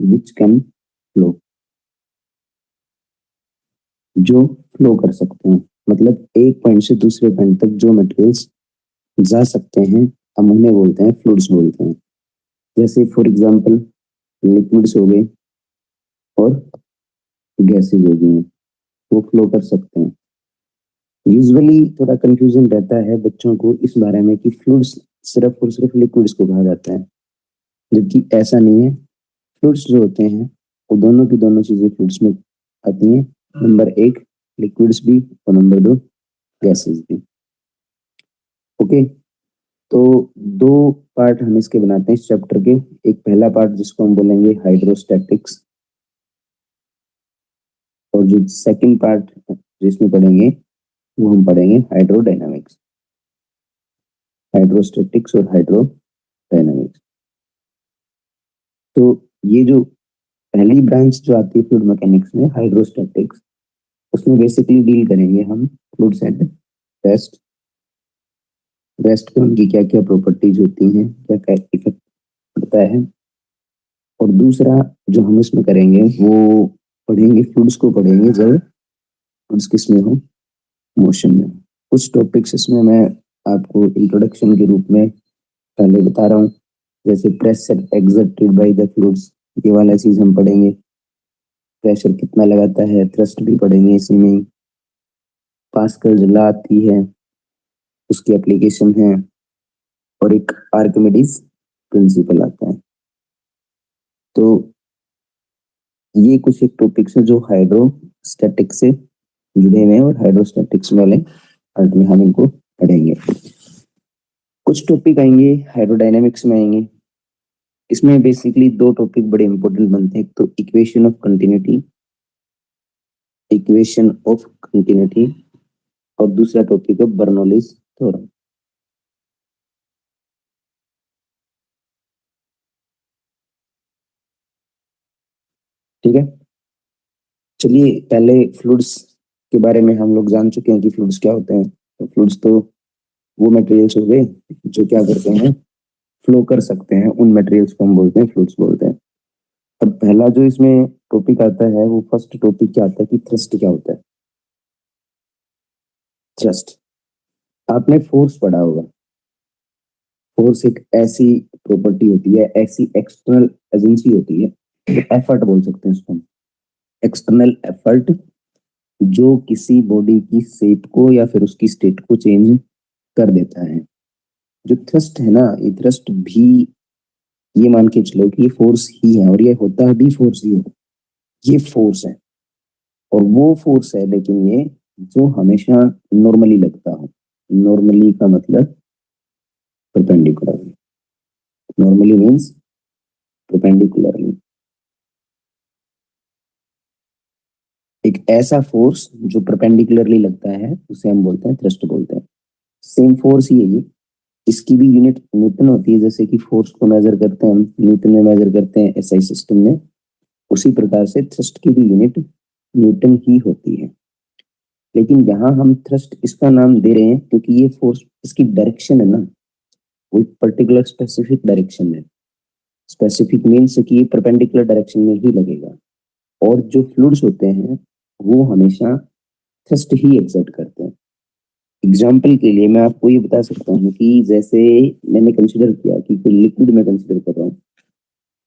which can flow, जो flow कर सकते हैं, मतलब एक पॉइंट से दूसरे पॉइंट तक जो मटेरियल्स जा सकते हैं हम उन्हें बोलते हैं फ्लूइड्स बोलते हैं। जैसे फॉर एग्जांपल लिक्विड्स हो गए और गैसेज हो गई, वो फ्लो कर सकते हैं। यूजुअली थोड़ा कंफ्यूजन रहता है बच्चों को इस बारे में कि फ्लूइड्स सिर्फ और सिर्फ लिक्विड्स को कहा जाता है, जबकि ऐसा नहीं है। फ्लूइड्स जो होते हैं वो दोनों की दोनों चीजें फ्लूइड्स में आती हैं। नंबर एक लिक्विड्स भी और नंबर दो गैसेस भी। ओके, तो दो पार्ट हम इसके बनाते हैं इस चैप्टर के। एक पहला पार्ट जिसको हम बोलेंगे हाइड्रोस्टैटिक्स, और जो सेकंड पार्ट जिसमें पढ़ेंगे वो हम पढ़ेंगे हाइड्रोडायनामिक्स, हाइड्रोस्टैटिक्स और हाइड्रोडायनामिक्स। तो ये जो पहली ब्रांच जो आती है फ्लूइड मैकेनिक्स में हाइड्रोस्टैटिक्स, उसमें बेसिकली डील करेंगे हम फ्लूइड्स एंड रेस्ट, रेस्ट पे उनकी क्या क्या प्रॉपर्टीज होती हैं, क्या क्या इफेक्ट पड़ता है। और दूसरा जो हम इसमें करेंगे वो पढ़ेंगे फ्लूइड्स को पढ़ेंगे जब फ्लूइड्स किस में हो, मोशन में। कुछ टॉपिक्स इसमें मैं आपको इंट्रोडक्शन के रूप में पहले बता रहा हूँ, जैसे pressure exerted by the fluids, ये वाला चीज हम पढ़ेंगे। प्रेशर कितना लगाता है, थ्रस्ट भी पढ़ेंगे इसी में ही। पास्कल जो लॉ आती है उसकी एप्लीकेशन है, और एक आर्किमिडीज प्रिंसिपल आता है। तो ये कुछ एक टॉपिक्स है जो हाइड्रोस्टैटिक्स से जुड़े हुए हैं, और हाइड्रोस्टैटिक्स वाले पार्ट में हम इनको पढ़ेंगे। कुछ टॉपिक आएंगे हाइड्रोडायनामिक्स में आएंगे। इसमें बेसिकली दो टॉपिक बड़े इंपॉर्टेंट बनते हैं, एक तो equation of continuity, equation of continuity, और दूसरा टॉपिक है बर्नौलीज थ्योरम। ठीक है, चलिए पहले फ्लूइड्स के बारे में हम लोग जान चुके हैं कि फ्लूइड्स क्या होते हैं। तो फ्लूइड्स तो वो मटेरियल्स हो गए जो क्या करते हैं, फ्लो कर सकते हैं, उन मटेरियल्स को हम बोलते हैं फ्लूइड्स बोलते हैं। अब पहला जो इसमें टॉपिक आता है वो फर्स्ट टॉपिक क्या आता है कि थ्रस्ट क्या होता है। थ्रस्ट, आपने फोर्स पढ़ा होगा। फोर्स एक ऐसी प्रॉपर्टी होती है, ऐसी एक्सटर्नल एजेंसी होती है, एफर्ट बोल सकते हैं उसको, एक्सटर्नल एफर्ट जो किसी बॉडी की शेप को या फिर उसकी स्टेट को चेंज कर देता है। जो थ्रस्ट है ना, ये थ्रस्ट भी ये मान के चलो कि ये फोर्स ही है, और ये होता भी फोर्स ही है। ये फोर्स है, और वो फोर्स है, लेकिन ये जो हमेशा नॉर्मली लगता हो। नॉर्मली का मतलब परपेंडिकुलरली, नॉर्मली मींस परपेंडिकुलरली। एक ऐसा फोर्स जो परपेंडिकुलरली लगता है उसे हम बोलते हैं थ्रस्ट बोलते हैं। सेम फोर्स ही है ये, इसकी भी यूनिट न्यूटन होती है। जैसे कि फोर्स को मेजर करते हैं हम न्यूटन में मेजर करते हैं एसआई सिस्टम में, उसी प्रकार से थ्रस्ट की भी यूनिट न्यूटन ही होती है। लेकिन यहाँ हम थ्रस्ट इसका नाम दे रहे हैं क्योंकि ये फोर्स, इसकी डायरेक्शन है ना, वो एक पर्टिकुलर स्पेसिफिक डायरेक्शन है। स्पेसिफिक मीन्स कि ये परपेंडिकुलर डायरेक्शन में ही लगेगा। और जो फ्लूइड्स होते हैं वो हमेशा थ्रस्ट ही एक्सर्ट करते हैं। एग्जाम्पल के लिए मैं आपको ये बता सकता हूँ कि जैसे मैंने कंसिडर किया कि कोई लिक्विड में कंसिडर कर रहा हूँ,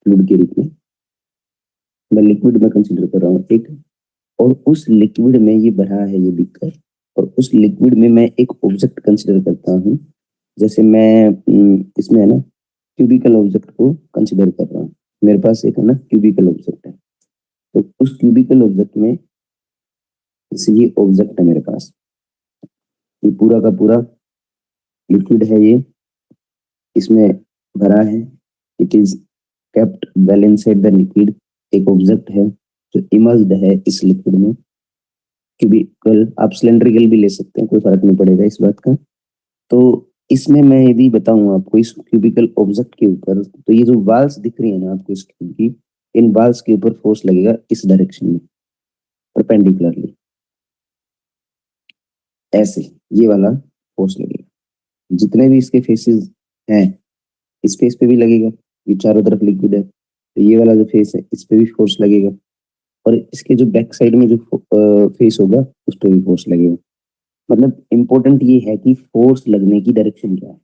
फ्लूइड के रूप में मैं लिक्विड में कंसिडर कर रहा हूँ एक, और उस लिक्विड में ये भरा है ये बीकर, और उस लिक्विड में मैं एक ऑब्जेक्ट कंसिडर करता हूँ। जैसे मैं इसमें है ना क्यूबिकल ऑब्जेक्ट को कंसिडर कर रहा हूँ। मेरे पास एक है ना क्यूबिकल ऑब्जेक्ट है, तो उस क्यूबिकल ऑब्जेक्ट में जैसे ये ऑब्जेक्ट है मेरे पास, ये पूरा का पूरा लिक्विड है, ये इसमें भरा है, it is kept well inside the liquid. एक ऑब्जेक्ट है जो इमर्स्ड है इस लिक्विड में, क्यूबिकल, आप सिलेंड्रिकल भी ले सकते हैं, कोई फर्क नहीं पड़ेगा इस बात का। तो इसमें मैं यदि बताऊं आपको इस क्यूबिकल ऑब्जेक्ट के ऊपर, तो ये जो वाल्स दिख रही है ना आपको इस क्यूब की, इन वाल्स के ऊपर फोर्स लगेगा इस डायरेक्शन में परपेंडिकुलरली, ऐसे ये वाला फोर्स लगेगा। जितने भी इसके फेसेस हैं इस फेस पे भी लगेगा, ये चारों तरफ लिक्विड है, तो ये वाला जो फेस है इस पे भी फोर्स लगेगा, और इसके जो बैक साइड में जो फेस होगा उस पे भी फोर्स लगेगा। मतलब इम्पोर्टेंट ये है कि फोर्स लगने की डायरेक्शन क्या है।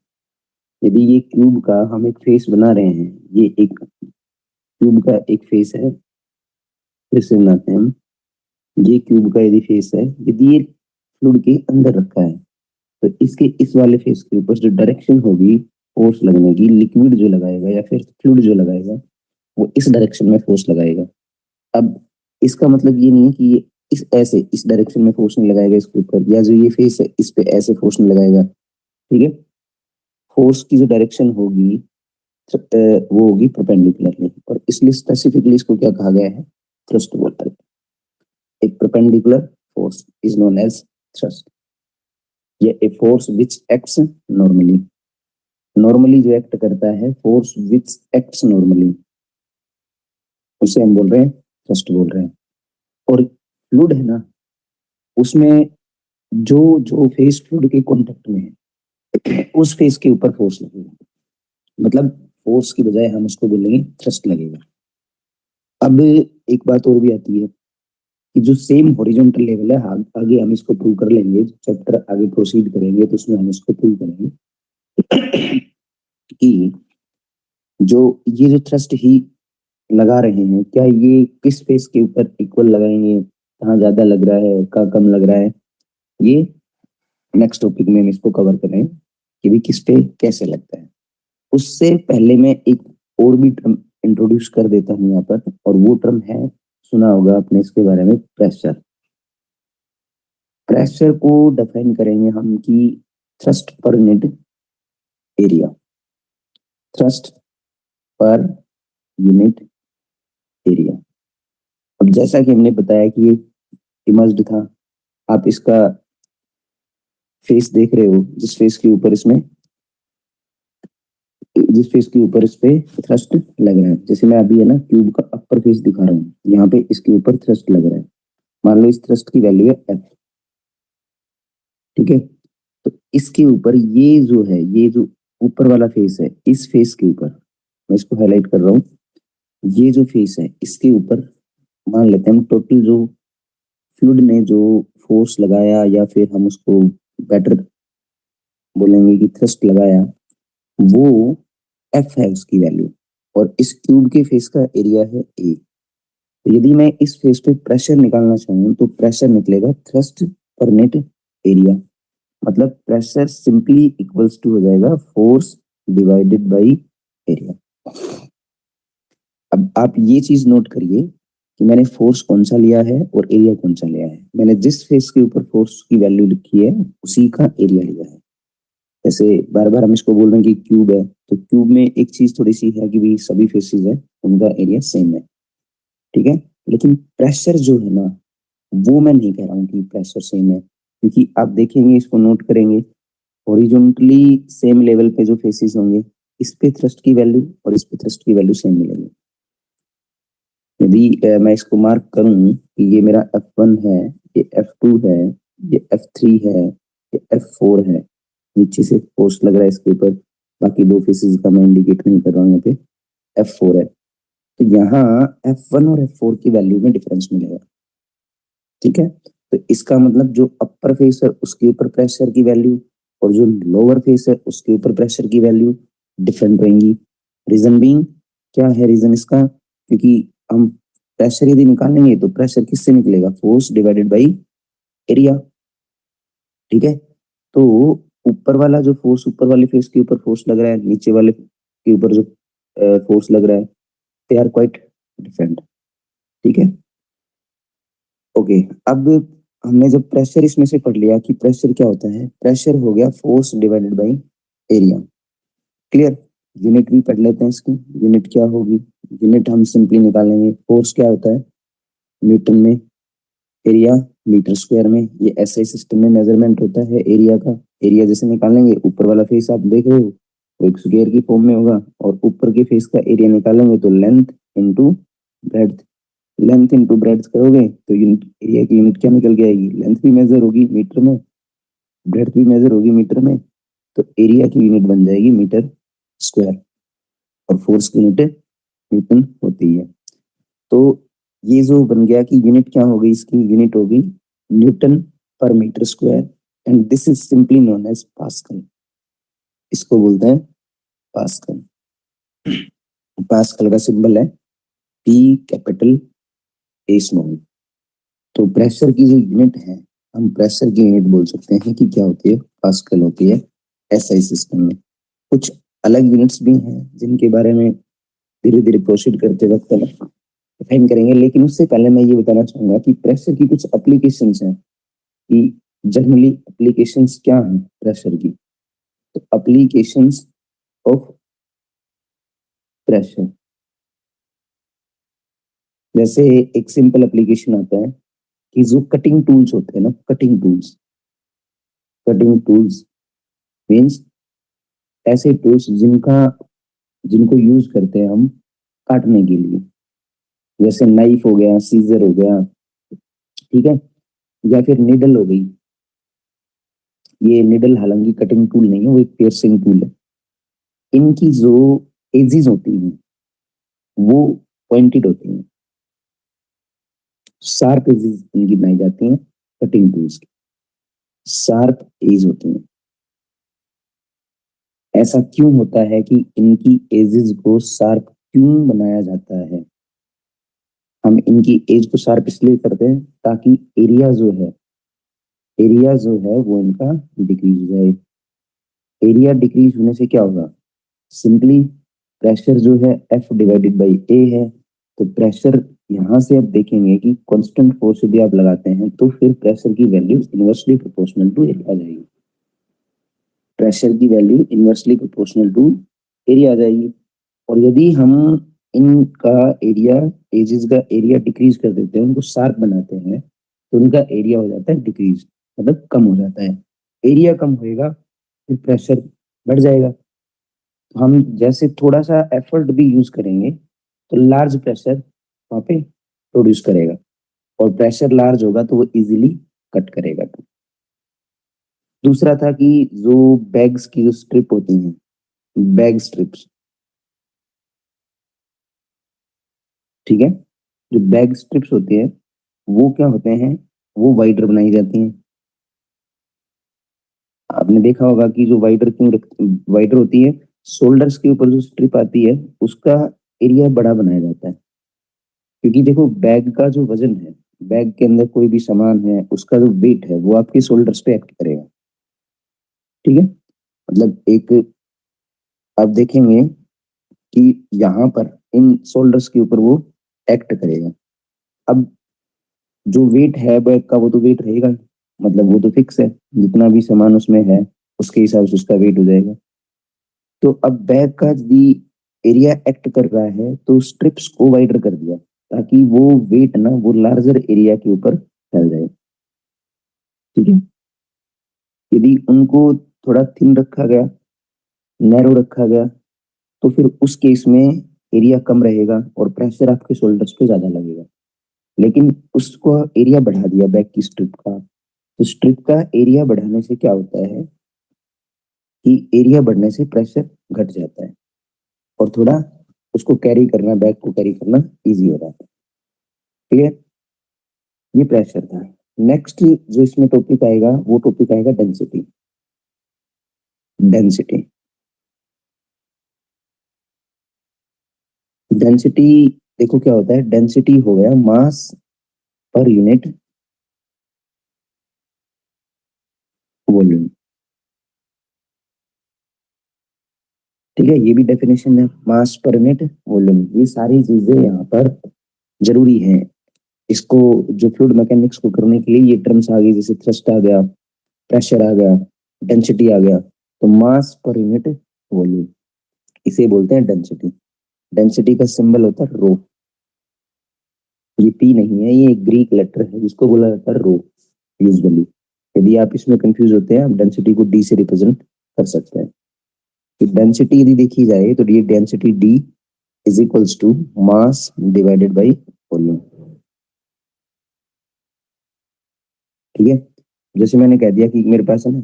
यदि ये क्यूब का हम एक फेस बना रहे हैं, ये एक क्यूब का एक फेस है, फिर से बनाते हैं हम। ये क्यूब का यदि फेस है, यदि ये फ्लूइड के अंदर रखा है, तो इसके इस वाले फेस के ऊपर जो डायरेक्शन होगी फोर्स लगने की, लिक्विड जो लगाएगा या फिर फ्लूइड जो लगाएगा वो इस डायरेक्शन में फोर्स लगाएगा। अब इसका मतलब ये नहीं है कि ये इस डायरेक्शन में फोर्स नहीं लगाएगा इसके ऊपर, या जो ये फेस है इस पे ऐसे फोर्स नहीं लगाएगा। ठीक है, फोर्स की जो डायरेक्शन होगी वो होगी परपेंडिकुलरली, और इसलिए स्पेसिफिकली इसको क्या कहा गया है, थ्रस्ट बोलते हैं। एक perpendicular force is known as thrust, या a force which acts normally. Normally जो एक्ट करता है, फोर्स विच एक्ट्स नॉर्मली, उसे हम बोल रहे हैं थ्रस्ट बोल रहे हैं। और फ्लूइड है ना, उसमें जो जो फेस फ्लूइड के कांटेक्ट में है उस फेस के ऊपर फोर्स लगेगा। मतलब फोर्स की बजाय हम उसको बोलेंगे थ्रस्ट लगेगा। अब एक बात और भी आती है कि जो सेम हॉरिजॉन्टल लेवल है, आगे हम इसको प्रूव कर लेंगे, चैप्टर आगे प्रोसीड करेंगे तो उसमें हम इसको प्रूव करेंगे कि जो ये जो थ्रस्ट ही लगा रहे हैं, क्या ये किस फेस के ऊपर इक्वल लगाएंगे, कहाँ ज्यादा लग रहा है कहाँ कम लग रहा है, ये नेक्स्ट टॉपिक में हम इसको कवर करें कि भी किस पे कैसे लगता है। उससे पहले मैं एक और भी टर्म इंट्रोड्यूस कर देता हूँ यहाँ पर, और वो टर्म है, सुना होगा आपने इसके बारे में, प्रेशर। प्रेशर को डिफाइन करेंगे हम कि thrust per unit area, thrust per unit area. अब जैसा कि हमने बताया कि ये इमर्ज्ड था, आप इसका फेस देख रहे हो, जिस फेस के ऊपर इस पे थ्रस्ट लग रहा है। जैसे मैं अभी है ना क्यूब का अपर फेस दिखा रहा हूँ, यहाँ पे इसके ऊपर थ्रस्ट लग रहा है, मान लो इस थ्रस्ट की वैल्यू है एफ। ठीक है, तो इसके ऊपर ये जो है, ये जो ऊपर वाला फेस है, इस फेस के ऊपर मैं इसको हाईलाइट कर रहा हूँ, ये जो फेस है इसके ऊपर मान लेते हैं हम टोटल जो फ्लूइड ने जो फोर्स लगाया, या फिर हम उसको बेटर बोलेंगे कि थ्रस्ट लगाया, वो एफ है उसकी वैल्यू, और इस क्यूब के फेस का एरिया है ए। तो यदि मैं इस फेस पे प्रेशर निकालना चाहूँ तो प्रेशर निकलेगा थ्रस्ट पर नेट एरिया। मतलब प्रेशर सिंपली इक्वल्स टू हो जाएगा फोर्स डिवाइडेड बाय एरिया। अब आप ये चीज नोट करिए कि मैंने फोर्स कौन सा लिया है और एरिया कौन सा लिया है। मैंने जिस फेस के ऊपर फोर्स की वैल्यू लिखी है उसी का एरिया लिया है। जैसे बार बार हम इसको बोल रहे हैं कि क्यूब है, तो क्यूब में एक चीज थोड़ी सी है कि भी सभी फेसेस है उनका एरिया सेम है। ठीक है, लेकिन प्रेशर जो है ना, वो मैं नहीं कह रहा हूँ कि प्रेशर सेम है, क्योंकि आप देखेंगे, इसको नोट करेंगे, हॉरिजॉन्टली सेम लेवल पे जो फेसेस होंगे, इस पे थ्रस्ट की वैल्यू और इस पे थ्रस्ट की वैल्यू सेम मिलेगी। यदि मैं इसको मार्क करूं कि ये मेरा F1 है, ये F2 है, ये F3 है, ये F4 है, नीचे से फोर्स लग रहा है इसके ऊपर, बाकी दो फेसेस का मैं इंडिकेट नहीं कर रहा हूँ, यहाँ पे F4 है, तो यहाँ F1 और F4 की वैल्यू में डिफरेंस मिलेगा। ठीक है, तो इसका मतलब जो अपर फेस है उसके ऊपर प्रेशर की वैल्यू और जो लोअर फेस है उसके ऊपर प्रेशर की वैल्यू डिफरेंट रहेंगी। रीजन बीइंग, क्या है रीजन इसका, क्योंकि हम प्रेशर यदि निकालेंगे तो प्रेशर किससे निकलेगा, फोर्स डिवाइडेड बाई एरिया। ठीक है, तो ऊपर वाला जो फोर्स, ऊपर वाले फेस के ऊपर फोर्स लग रहा है, नीचे वाले के ऊपर जो फोर्स लग रहा है, दे आर क्वाइट डिफरेंट। ठीक है, ओके। अब हमने जब प्रेशर इसमें से पढ़ लिया कि प्रेशर क्या होता है, प्रेशर हो गया force divided by area. Clear, unit भी पढ़ लेते हैं इसकी, यूनिट क्या होगी, यूनिट हम सिंपली निकालेंगे, फोर्स क्या होता है न्यूटन में, एरिया मीटर स्क्वायर में। ये ऐसे सिस्टम में मेजरमेंट होता है एरिया का। एरिया जैसे निकालेंगे, ऊपर वाला फेस आप देख रहे हो वो एक स्क्वायर की फॉर्म में होगा, और ऊपर के फेस का एरिया निकालेंगे तो length into breadth, length into breadth करोगे तो यूनिट एरिया की यूनिट क्या निकल के आएगी, लेंथ भी मेजर होगी मीटर में, ब्रेड्थ भी मेजर होगी मीटर में, तो एरिया की यूनिट बन जाएगी मीटर स्क्वायर, और फोर्स की यूनिट न्यूटन होती है। तो ये जो बन गया कि यूनिट क्या होगी, इसकी यूनिट होगी newton per metre square, and this is simply known as pascal. इसको बोलते हैं पास्कल। पास्कल का सिंबल है पी कैपिटल ए स्मॉल। तो प्रेशर की जो यूनिट है, हम प्रेशर की यूनिट बोल सकते हैं कि क्या होती है, पास्कल होती है एसआई सिस्टम में। कुछ अलग यूनिट्स भी हैं जिनके बारे में धीरे धीरे प्रोसीड करते वक्त डिफाइन करेंगे, लेकिन उससे पहले मैं ये बताना चाहूंगा कि प्रेशर की कुछ एप्लीकेशंस हैं कि जनरली एप्लीकेशंस क्या हैं प्रेशर की। तो एप्लीकेशंस ऑफ प्रेशर, जैसे एक सिंपल एप्लीकेशन आता है कि जो कटिंग टूल्स होते हैं ना, कटिंग टूल्स मीन्स ऐसे टूल्स जिनको यूज करते हैं हम काटने के लिए, जैसे नाइफ हो गया, सीजर हो गया, ठीक है, या फिर निडल हो गई। ये निडल हालांकि कटिंग टूल नहीं है, वो एक पियर्सिंग टूल है। इनकी जो एजेस होती हैं वो पॉइंटेड होती हैं, शार्प एजेस इनकी बनाई जाती हैं, कटिंग टूल्स की शार्प एज होती हैं। ऐसा क्यों होता है कि इनकी एजेस को शार्प क्यों बनाया जाता है? हम इनकी एज को शार्प इसलिए करते हैं ताकि एरिया जो है वो इनका डिक्रीज हो जाए। एरिया डिक्रीज होने से क्या होगा, सिंपली प्रेशर जो है एफ डिवाइडेड बाई ए है। तो प्रेशर यहाँ से आप देखेंगे कि कांस्टेंट फोर्स यदि आप लगाते हैं तो फिर प्रेशर की value inversely proportional to area आ जाएगी। प्रेशर की value inversely proportional to area आ जाएगी। और यदि हम इनका एरिया, एजेस का एरिया डिक्रीज कर देते हैं, उनको शार्प बनाते हैं, तो उनका एरिया हो जाता है डिक्रीज, मतलब कम हो जाता है। एरिया कम होएगा फिर प्रेशर बढ़ जाएगा। हम जैसे थोड़ा सा एफर्ट भी यूज करेंगे तो लार्ज प्रेशर वहां पे प्रोड्यूस करेगा, और प्रेशर लार्ज होगा तो वो इजीली कट करेगा। दूसरा था कि जो बैग्स की जो स्ट्रिप होती हैं, बैग स्ट्रिप्स, ठीक है, जो बैग स्ट्रिप्स होती है वो क्या होते हैं, वो वाइडर बनाई जाती हैं। आपने देखा होगा कि जो वाइडर होती है, शोल्डर्स के ऊपर जो स्ट्रिप आती है उसका एरिया बड़ा बनाया जाता है, क्योंकि देखो बैग का जो वजन है, बैग के अंदर कोई भी सामान है, उसका जो वेट है वो आपके शोल्डर्स पे एक्ट करेगा, ठीक है। मतलब एक आप देखेंगे कि यहाँ पर इन शोल्डर्स के ऊपर वो एक्ट करेगा। अब जो वेट है बैग का वो तो वेट रहेगा ही, मतलब वो तो फिक्स है, जितना भी सामान उसमें है उसके हिसाब से उसका वेट हो जाएगा। तो अब बैग का यदि एरिया एक्ट कर रहा है तो स्ट्रिप्स को वाइडर कर दिया ताकि वो वेट ना वो लार्जर एरिया के ऊपर फैल जाए, ठीक है। यदि उनको थोड़ा थिन रखा गया, नैरो रखा गया, तो फिर उस केस में एरिया कम रहेगा और प्रेशर आपके शोल्डर्स पे ज्यादा लगेगा। लेकिन उसको एरिया बढ़ा दिया बैक की स्ट्रिप का, तो स्ट्रिप का एरिया बढ़ाने से क्या होता है कि एरिया बढ़ने से प्रेशर घट जाता है और थोड़ा उसको कैरी करना, बैक को कैरी करना इजी हो जाता है, ठीक है। ये प्रेशर था। नेक्स्ट जो इसमें टॉपिक आएगा वो टॉपिक आएगा डेंसिटी। डेंसिटी डेंसिटी देखो क्या होता है, डेंसिटी हो गया मास पर यूनिट वॉल्यूम, ठीक है। ये भी डेफिनेशन है, मास पर यूनिट वॉल्यूम। ये सारी चीजें यहाँ पर जरूरी हैं। इसको जो फ्लूइड मैकेनिक्स को करने के लिए ये टर्म्स आ गई, जैसे थ्रस्ट आ गया, प्रेशर आ गया, डेंसिटी आ गया। तो मास पर यूनिट वॉल्यूम, इसे बोलते हैं डेंसिटी। डेंसिटी का सिंबल होता है रो। ये पी नहीं है, ये एक ग्रीक लेटर है जिसको बोला जाता है रो यूजुअली। यदि आप इसमें कंफ्यूज होते हैं, आप डेंसिटी को डी से रिप्रेजेंट कर सकते हैं। कि डेंसिटी यदि देखी जाए तो ये density D is equals to mass divided by volume, ठीक है। जैसे मैंने कह दिया कि मेरे पास है ना,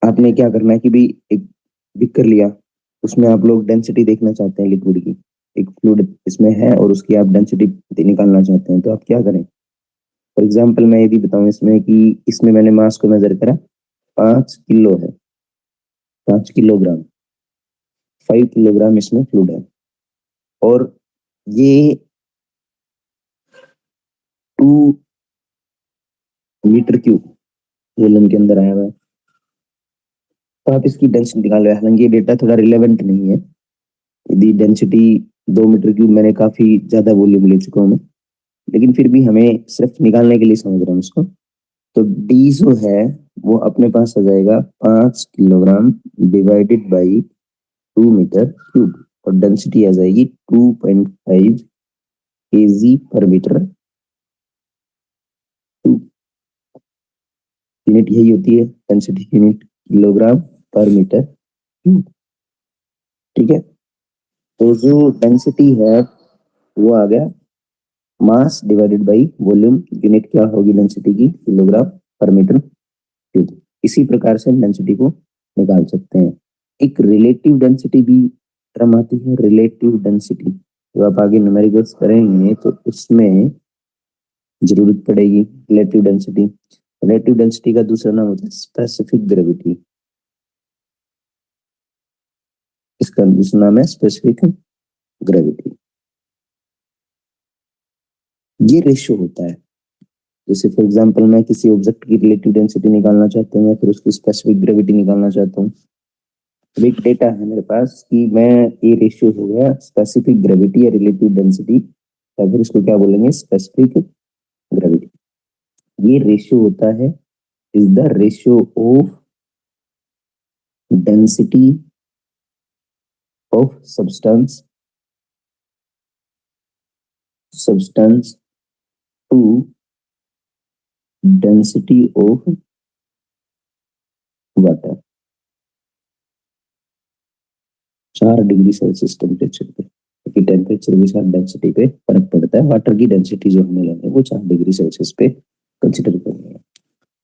आपने क्या करना है कि भी एक बिकर लिया, उसमें आप लोग डेंसिटी देखना चाहते हैं लिक्विड की, एक फ्लूइड इसमें है और उसकी आप डेंसिटी निकालना चाहते हैं, तो आप क्या करें? फॉर एग्जांपल मैं यदि बताऊं इसमें कि इसमें मैंने मास को मेजर करा 5 किलो है, 5 किलोग्राम, 5 किलोग्राम इसमें फ्लूइड है और ये 2 मीटर क्यूब वॉल्यूम के अंदर आया हुआ है। तो आप इसकी डेंसिटी निकाल रहे हैं, हालांकि ये डेटा थोड़ा रिलेवेंट नहीं है, यदि डेंसिटी 2 मीटर क्यूब मैंने काफी ज्यादा वॉल्यूम ले चुका हूँ मैं, लेकिन फिर भी हमें सिर्फ निकालने के लिए समझ रहा हूँ इसको। तो डी जो है वो अपने पास आ जाएगा 5 kilogram divided by 2 metre cube और डेंसिटी आ जाएगी 2.5 केजी पर मीटर क्यूब। यूनिट यही होती है डेंसिटी यूनिट, किलोग्राम पर मीटर क्यूब। ठीक है, तो जो डेंसिटी है वो आ गया मास डिवाइडेड बाई वॉल्यूम, यूनिट क्या होगी डेंसिटी की? किलोग्राम पर मीटर क्यूब। इसी प्रकार से हम डेंसिटी को निकाल सकते हैं। एक रिलेटिव डेंसिटी भी टर्म आती है, रिलेटिव डेंसिटी, जो आप आगे न्यूमेरिकल्स करेंगे तो उसमें जरूरत पड़ेगी रिलेटिव डेंसिटी। रिलेटिव डेंसिटी का दूसरा नाम होता है स्पेसिफिक ग्रेविटी, इसका दूसरा नाम है स्पेसिफिक ग्रेविटी। ये रेशियो होता है, जैसे फॉर एग्जांपल मैं किसी ऑब्जेक्ट की रिलेटिव डेंसिटी निकालना चाहता हूँ या फिर उसकी स्पेसिफिक ग्रेविटी निकालना चाहता हूँ, तो एक डेटा है मेरे पास कि मैं ये रेशियो हो गया स्पेसिफिक ग्रेविटी या रिलेटिव डेंसिटी, या फिर इसको क्या बोलेंगे? Specific gravity. ये रेशियो होता है, is the ratio of density of substance to density of water. 4 degree Celsius temperature पे, क्योंकि टेम्परेचर के साथ डेंसिटी पे फर्क पड़ता है, वाटर की डेंसिटी जो हमें लेनी है वो 4 डिग्री सेल्सियस पे कंसिडर करनी है।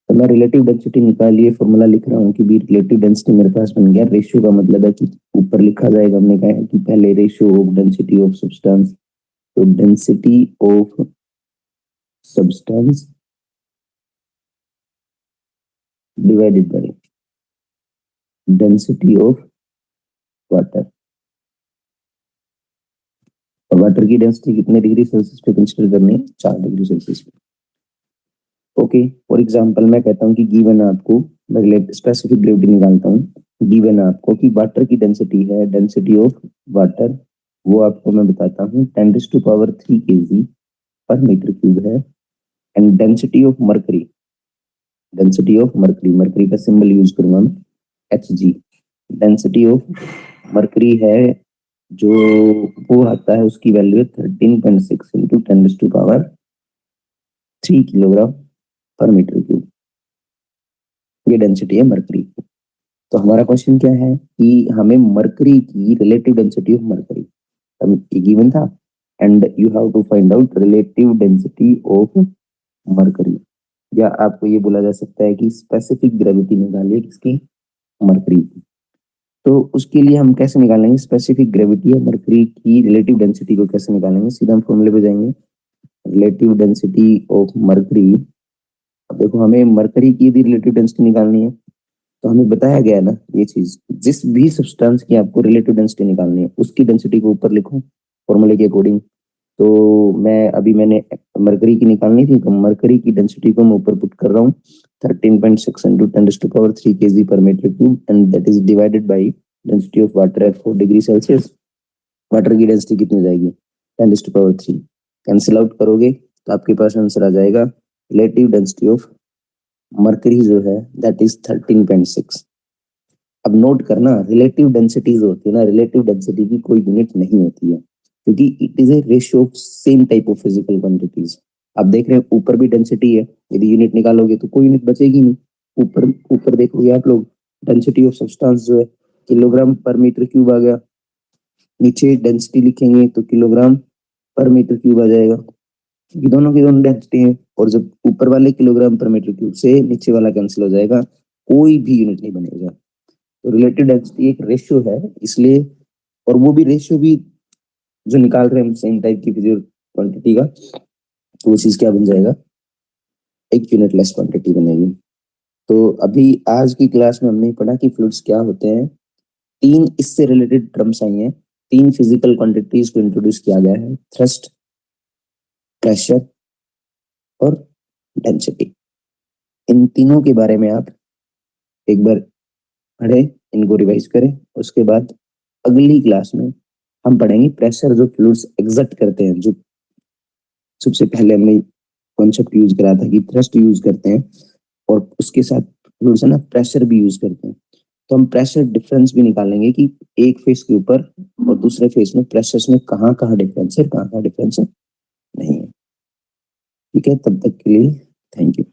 तो मैं रिलेटिव डेंसिटी निकालिए फॉर्मूला लिख रहा हूँ कि भी रिलेटिव डेंसिटी मेरे पास बन गया। रेशियो का मतलब है कि ऊपर लिखा जाएगा, हमने कहा है कि पहले ratio of density of substance, तो density of substance divided by density of water. और वाटर की डेंसिटी कितने डिग्री सेल्सियस पे कंसिडर करनी है? 4 डिग्री सेल्सियस पे। ओके, फॉर एग्जांपल मैं कहता हूँ कि गिवन आपको, मैं स्पेसिफिक ग्रेविटी निकालता हूँ, गिवन आपको कि वाटर की डेंसिटी है, डेंसिटी ऑफ वाटर वो आपको मैं बताता हूँ 10⁻³ kg पर मीटर क्यूब है। And density of mercury, density of mercury, mercury का सिंबल यूज करूंगा मैं Hg। डेंसिटी ऑफ मरकरी है जो वो आता है, उसकी वैल्यू है 13.6 इंटू 10⁻³ किलोग्राम पर मीटर क्यूब। ये डेंसिटी है मरकरी की। तो हमारा क्वेश्चन क्या है कि हमें मरकरी की relative density of mercury given था, and you have to find out relative density of mercury, या आपको ये बोला जा सकता है कि स्पेसिफिक ग्रेविटी निकालिए किसकी? मरकरी की। तो उसके लिए हम कैसे निकालेंगे स्पेसिफिक ग्रेविटी या मरकरी की रिलेटिव डेंसिटी को? कैसे निकालेंगे? सीधा हम फॉर्मूले पे जाएंगे, रिलेटिव डेंसिटी ऑफ मरकरी। अब देखो हमें मरकरी की यदि रिलेटिव डेंसिटी निकालनी है तो हमें बताया गया ना ये चीज, जिस भी सब्सटेंस की आपको रिलेटिव डेंसिटी निकालनी है उसकी डेंसिटी को ऊपर लिखो फॉर्मूले के अकॉर्डिंग। तो मैंने मरकरी की निकालनी थी, तो मरकरी की डेंसिटी को मैं ऊपर पुट कर रहा हूँ 13.6 into 10⁻³ kg per metre cube, and that is divided by density of water at 4 degree Celsius. Water की डेंसिटी कितनी जाएगी? 10⁻³ कैंसिल आउट करोगे तो आपके पास आंसर आ जाएगा रिलेटिव डेंसिटी ऑफ मरकरी जो है दैट इज 13.6। अब नोट करना, रिलेटिव डेंसिटी जो होती है ना, रिलेटिव डेंसिटी की कोई यूनिट नहीं होती है, क्योंकि it is a ratio of same type of physical quantities. आप देख रहे हैं ऊपर भी डेंसिटी है, यदि यूनिट निकालोगे तो कोई यूनिट बचेगी नहीं। ऊपर ऊपर देखोगे आप लोग, डेंसिटी ऑफ सब्सटेंस जो है किलोग्राम पर मीटर क्यूब आ गया, नीचे डेंसिटी लिखेंगे तो किलोग्राम पर मीटर क्यूब आ जाएगा, क्योंकि दोनों की दोनों डेंसिटी है। और जब ऊपर वाले किलोग्राम पर मीटर क्यूब से नीचे वाला कैंसिल हो जाएगा, कोई भी यूनिट नहीं बनेगा। तो रिलेटिव डेंसिटी एक रेशियो है, इसलिए और वो भी रेशियो भी जो निकाल रहे हैं हम सेम टाइप की फिजिकल क्वांटिटी का, तो वो चीज क्या बन जाएगा, एक यूनिट लेस क्वांटिटी बनेगी। तो अभी आज की क्लास में हमने पढ़ा कि फ्लूइड्स क्या होते हैं। 3 इससे रिलेटेड टर्म्स आई हैं, 3 फिजिकल क्वांटिटीज को इंट्रोड्यूस किया गया है, थ्रस्ट, प्रेशर और डेंसिटी। इन तीनों के बारे में आप एक बार पढ़े, इनको रिवाइज करें। उसके बाद अगली क्लास में हम पढ़ेंगे प्रेशर जो फ्लूइड्स एग्जर्ट करते हैं। जो सबसे पहले हमने कॉन्सेप्ट यूज करा था कि थ्रस्ट यूज करते हैं, और उसके साथ फ्लूइड्स है ना प्रेशर भी यूज करते हैं। तो हम प्रेशर डिफरेंस भी निकालेंगे कि एक फेस के ऊपर और दूसरे फेस में प्रेशर्स में कहाँ कहाँ डिफरेंस है, कहाँ कहाँ डिफरेंस है नहीं है। ठीक है, तब तक के लिए थैंक यू।